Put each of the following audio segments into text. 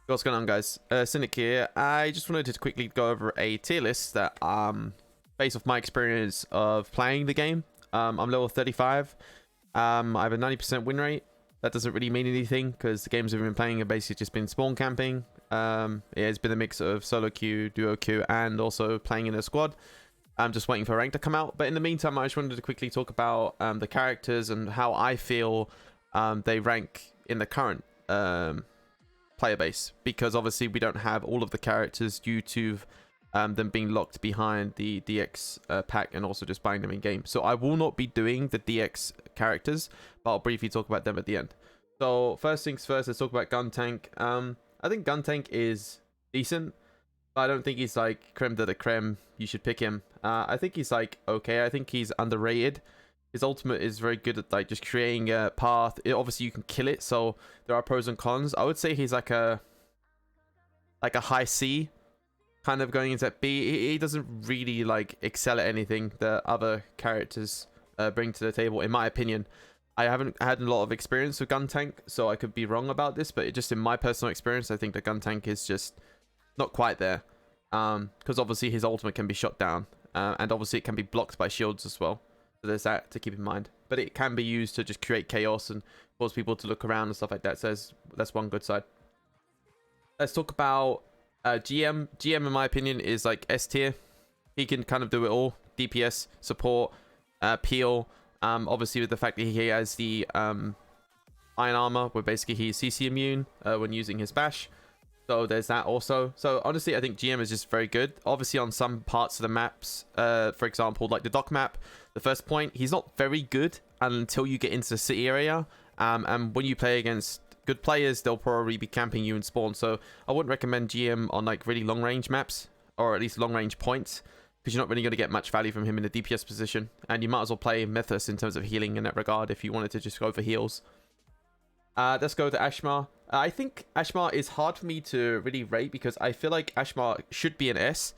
What's going on, guys? Cynic here. I just wanted to quickly go over a tier list that, based off my experience of playing the game. I'm level 35. I have a 90% win rate. That doesn't really mean anything because the games we've been playing have basically just been spawn camping. It has been a mix of solo queue, duo queue, and also playing in a squad. I'm just waiting for rank to come out. But in the meantime, I just wanted to quickly talk about the characters and how I feel they rank in the current player base, because obviously we don't have all of the characters due to them being locked behind the DX pack and also just buying them in game. So I will not be doing the DX characters, but I'll briefly talk about them at the end. So first things first, let's talk about Gun Tank. I think Gun Tank is decent, but I don't think he's like creme de la creme. You should pick him. I think he's like okay. I think he's underrated. His ultimate is very good at like just creating a path. Obviously you can kill it, so there are pros and cons. I would say he's like a high C, kind of going into B. He doesn't really like excel at anything that other characters bring to the table, in my opinion. I haven't had a lot of experience with Gun Tank, so I could be wrong about this, but just in my personal experience, I think the Gun Tank is just not quite there. Because obviously his ultimate can be shot down, and obviously it can be blocked by shields as well. So there's that to keep in mind. But it can be used to just create chaos and cause people to look around and stuff like that. So that's one good side. Let's talk about GM. GM, in my opinion, is like S tier. He can kind of do it all. DPS, support, peel. Obviously with the fact that he has the iron armor, where basically he's CC immune when using his bash. So there's that also. So honestly, I think GM is just very good. Obviously on some parts of the maps, for example, like the dock map, the first point, he's not very good until you get into the city area. And when you play against good players, they'll probably be camping you in spawn. So I wouldn't recommend GM on like really long range maps, or at least long range points, because you're not really going to get much value from him in the DPS position. And you might as well play Mythos in terms of healing in that regard if you wanted to just go for heals. Let's go to Ashmar. I think Ashmar is hard for me to really rate because I feel like Ashmar should be an S,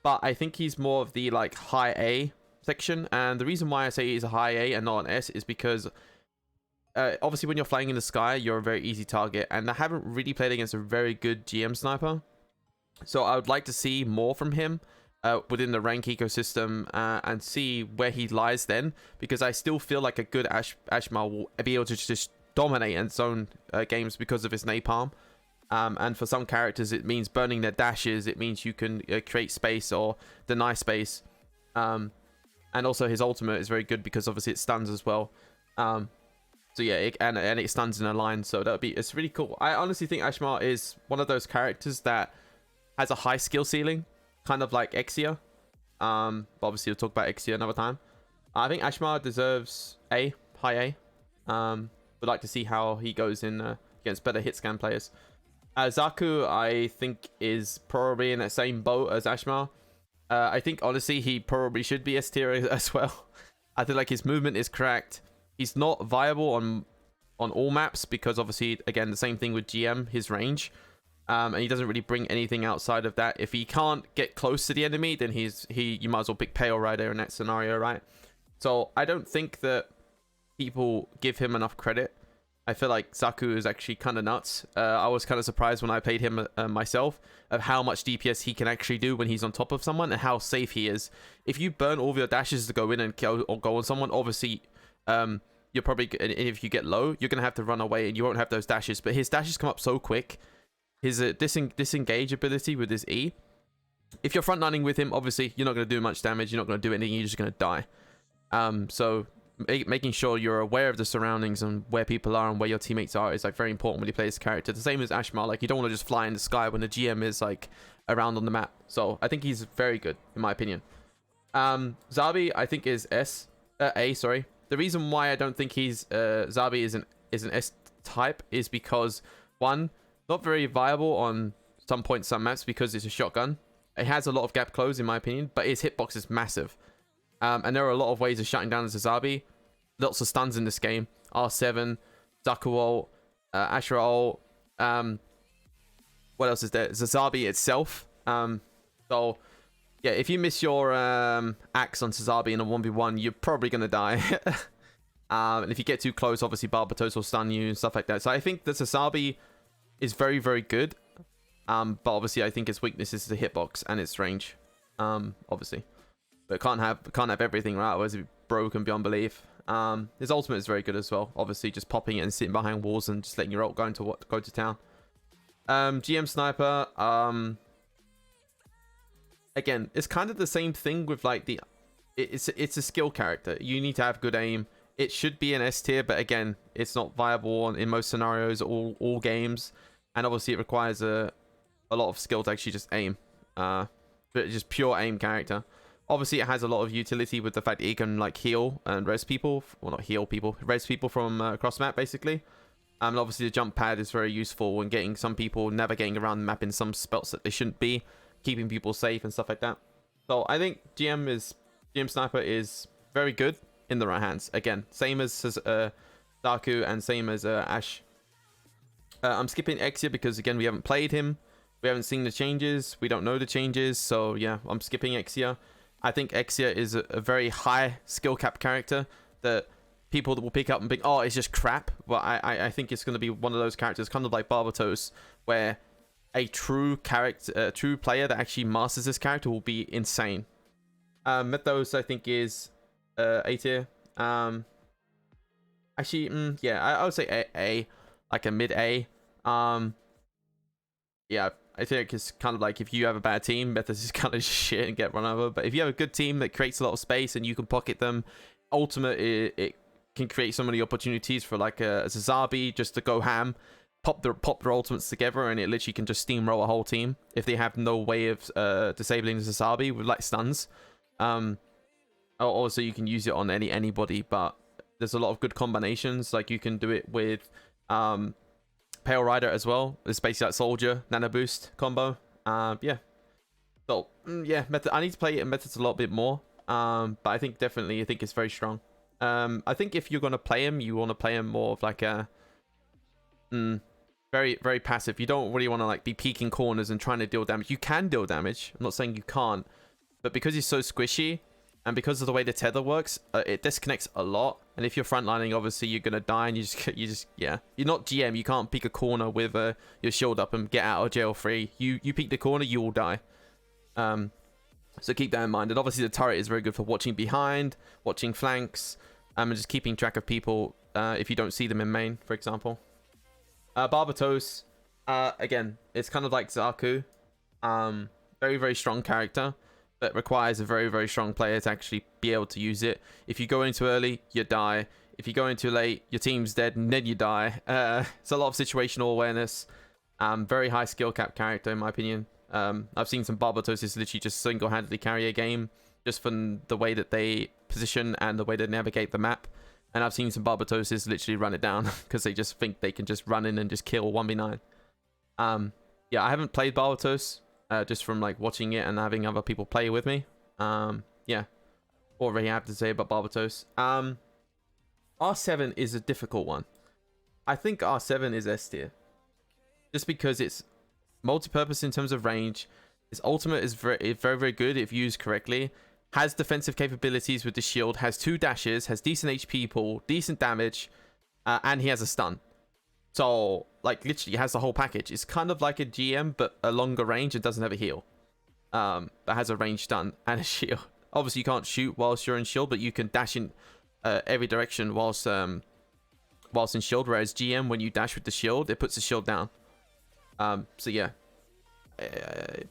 but I think he's more of the like high A section. And the reason why I say he's a high A and not an S is because obviously when you're flying in the sky, you're a very easy target, and I haven't really played against a very good GM sniper. So I would like to see more from him within the rank ecosystem and see where he lies then, because I still feel like a good Ashmar will be able to just dominate and zone games because of his napalm. And for some characters it means burning their dashes, it means you can create space or deny space, and also his ultimate is very good because obviously it stuns as well. So yeah, and it stuns in a line, so it's really cool. I honestly think Ashmar is one of those characters that has a high skill ceiling, kind of like Exia. But obviously we'll talk about Exia another time. I think Ashmar deserves A, high A. Would like to see how he goes in against better hit scan players. Zaku, I think, is probably in that same boat as Ashmar. I think honestly he probably should be S tier as well. I feel like his movement is cracked. He's not viable on all maps because obviously, again, the same thing with GM, his range. And he doesn't really bring anything outside of that. If he can't get close to the enemy, then you might as well pick Pale Rider in that scenario, right? So I don't think that people give him enough credit. I feel like Zaku is actually kind of nuts. I was kind of surprised when I played him myself of how much DPS he can actually do when he's on top of someone and how safe he is. If you burn all of your dashes to go in and kill or go on someone, obviously you're probably, if you get low, you're gonna have to run away and you won't have those dashes. But his dashes come up so quick. His disengage ability with his E. If you're frontlining with him, obviously you're not gonna do much damage. You're not gonna do anything. You're just gonna die. So making sure you're aware of the surroundings and where people are and where your teammates are is like very important when you play this character. The same as Ashmar. Like, you don't want to just fly in the sky when the GM is like around on the map. So I think he's very good in my opinion. Zabi, I think, is A, sorry. The reason why I don't think he's Zabi is an S type is because, one, not very viable on some points, some maps, because it's a shotgun. It has a lot of gap close in my opinion, but his hitbox is massive. And there are a lot of ways of shutting down Zabi. Lots of stuns in this game. R7, Zaku ult, Ashura ult. What else is there? Zabi itself. So yeah, if you miss your axe on Zabi in a 1v1, you're probably going to die. And if you get too close, obviously Barbatos will stun you and stuff like that. So I think that Zabi is very, very good. But obviously I think its weakness is the hitbox and its range. Obviously. But can't have everything, right? Otherwise it'd be broken beyond belief. His ultimate is very good as well. Obviously just popping it and sitting behind walls and just letting your ult go to town. GM Sniper, again, it's kind of the same thing with like it's a skill character. You need to have good aim. It should be an S tier, but again, it's not viable in most scenarios, all games, and obviously it requires a lot of skill to actually just aim. But just pure aim character. Obviously, it has a lot of utility with the fact that it can like heal and res people. Well, not heal people, res people from across map basically. And obviously the jump pad is very useful when getting some people navigating around the map in some spots that they shouldn't be, keeping people safe and stuff like that. So I think GM Sniper is very good in the right hands. Again, same as Daku and same as Ash. I'm skipping Exia because again we haven't played him, we haven't seen the changes, we don't know the changes. So yeah, I'm skipping Exia. I think Exia is a very high skill cap character that people that will pick up and think, oh, it's just crap. Well, I think it's going to be one of those characters, kind of like Barbatos, where a true player that actually masters this character will be insane. Mythos, I think, is A tier. Actually, yeah, I would say A, like a mid A. Yeah, I think it's kind of like if you have a bad team, Mythos is kind of shit and get run over. But if you have a good team that creates a lot of space and you can pocket them, Ultimate, it can create so many opportunities for like a Zazabi just to go ham, pop their ultimates together, and it literally can just steamroll a whole team if they have no way of disabling the Zazabi with like stuns. Also you can use it on anybody, but there's a lot of good combinations. Like you can do it with Pale Rider as well. It's basically like Soldier Nano Boost combo. Yeah. So yeah, I need to play it in Methods a lot bit more. But I think definitely it's very strong. I think if you're gonna play him, you want to play him more of like a very, very passive. You don't really want to like be peeking corners and trying to deal damage. You can deal damage. I'm not saying you can't, but because he's so squishy and because of the way the tether works, it disconnects a lot. And if you're frontlining, obviously you're gonna die, and you just yeah. You're not GM. You can't peek a corner with your shield up and get out of jail free. You peek the corner, you will die. So keep that in mind. And obviously the turret is very good for watching behind, watching flanks, and just keeping track of people if you don't see them in main, for example. Barbatos, again, it's kind of like Zaku. Very, very strong character that requires a very, very strong player to actually be able to use it. If you go in too early, you die. If you go in too late, your team's dead and then you die. It's a lot of situational awareness. Very high skill cap character in my opinion. I've seen some Barbatoses literally just single-handedly carry a game just from the way that they position and the way they navigate the map. And I've seen some Barbatoses literally run it down because they just think they can just run in and just kill 1v9. Yeah, I haven't played Barbatos just from like watching it and having other people play with me. Yeah, what really have to say about Barbatos. R7 is a difficult one. I think R7 is S tier just because it's multi-purpose in terms of range. His ultimate is very, very, very good if used correctly. Has defensive capabilities with the shield. Has 2 dashes. Has decent HP pool. Decent damage. And he has a stun. So, like, literally has the whole package. It's kind of like a GM, but a longer range and doesn't have a heal. But has a range stun and a shield. Obviously, you can't shoot whilst you're in shield, but you can dash in every direction whilst in shield. Whereas GM, when you dash with the shield, it puts the shield down. So yeah,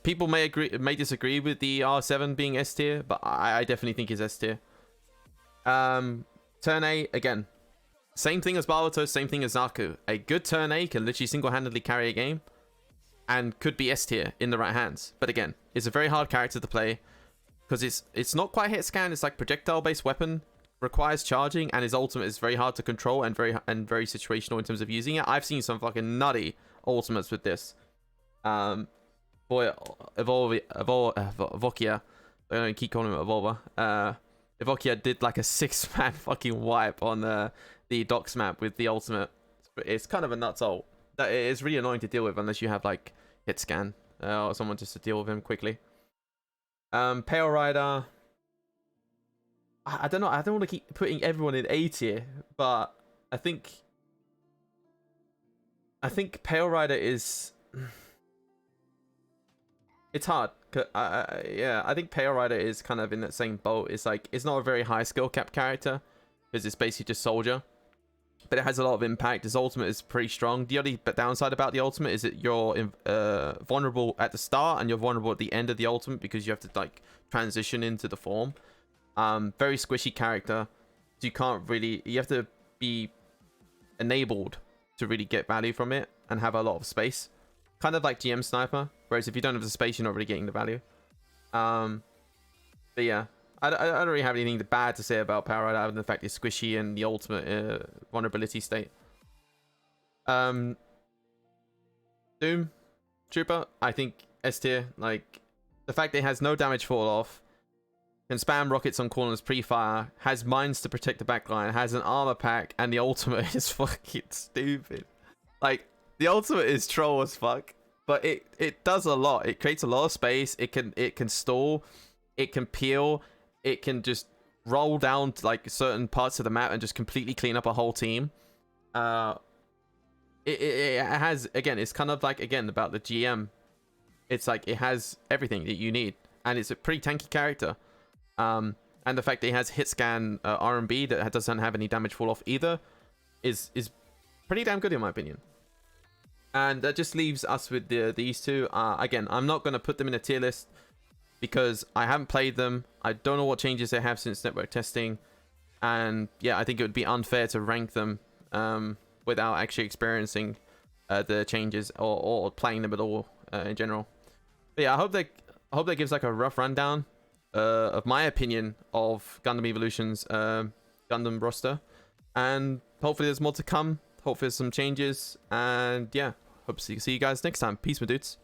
people may disagree with the R7 being S tier, but I definitely think it's S tier. Turn A, again, same thing as Barbatos, same thing as Zaku. A good turn A can literally single-handedly carry a game and could be S tier in the right hands. But again, it's a very hard character to play because it's not quite hit scan. It's like projectile-based weapon, requires charging, and his ultimate is very hard to control and very situational in terms of using it. I've seen some fucking nutty ultimates with this. Boy, Evokia, I don't keep calling him Evolver. Evokia did like a 6-man fucking wipe on the docks map with the ultimate. It's kind of a nuts ult. That is really annoying to deal with unless you have like hit scan or someone just to deal with him quickly. Pale Rider, I don't know. I don't want to keep putting everyone in A tier, but I think I think Pale Rider is... It's hard. Yeah, I think Pale Rider is kind of in that same boat. It's like, it's not a very high skill cap character because it's basically just soldier, but it has a lot of impact. His ultimate is pretty strong. The only downside about the ultimate is that you're vulnerable at the start and you're vulnerable at the end of the ultimate because you have to like transition into the form. Very squishy character. So you can't really, you have to be enabled to really get value from it and have a lot of space. Kind of like GM Sniper, whereas if you don't have the space, you're not really getting the value. But yeah, I don't really have anything bad to say about Power Rider other than the fact it's squishy and the ultimate vulnerability state. Doom Trooper, I think S tier. Like, the fact that it has no damage fall off, can spam rockets on corners pre-fire, has mines to protect the backline, has an armor pack, and the ultimate is fucking stupid. Like, the ultimate is troll as fuck, but it does a lot. It creates a lot of space. It can stall, it can peel, it can just roll down to like certain parts of the map and just completely clean up a whole team. It has, again, it's kind of like, again, about the GM. It's like it has everything that you need, and it's a pretty tanky character. And the fact that it has hit scan R&B that doesn't have any damage fall off either is pretty damn good in my opinion. And that just leaves us with these two. Again, I'm not going to put them in a tier list because I haven't played them. I don't know what changes they have since network testing. And yeah, I think it would be unfair to rank them without actually experiencing the changes or playing them at all in general. But yeah, I hope that gives like a rough rundown of my opinion of Gundam Evolution's Gundam roster. And hopefully there's more to come. Hopefully there's some changes, and yeah, hope to see you guys next time. Peace, my dudes.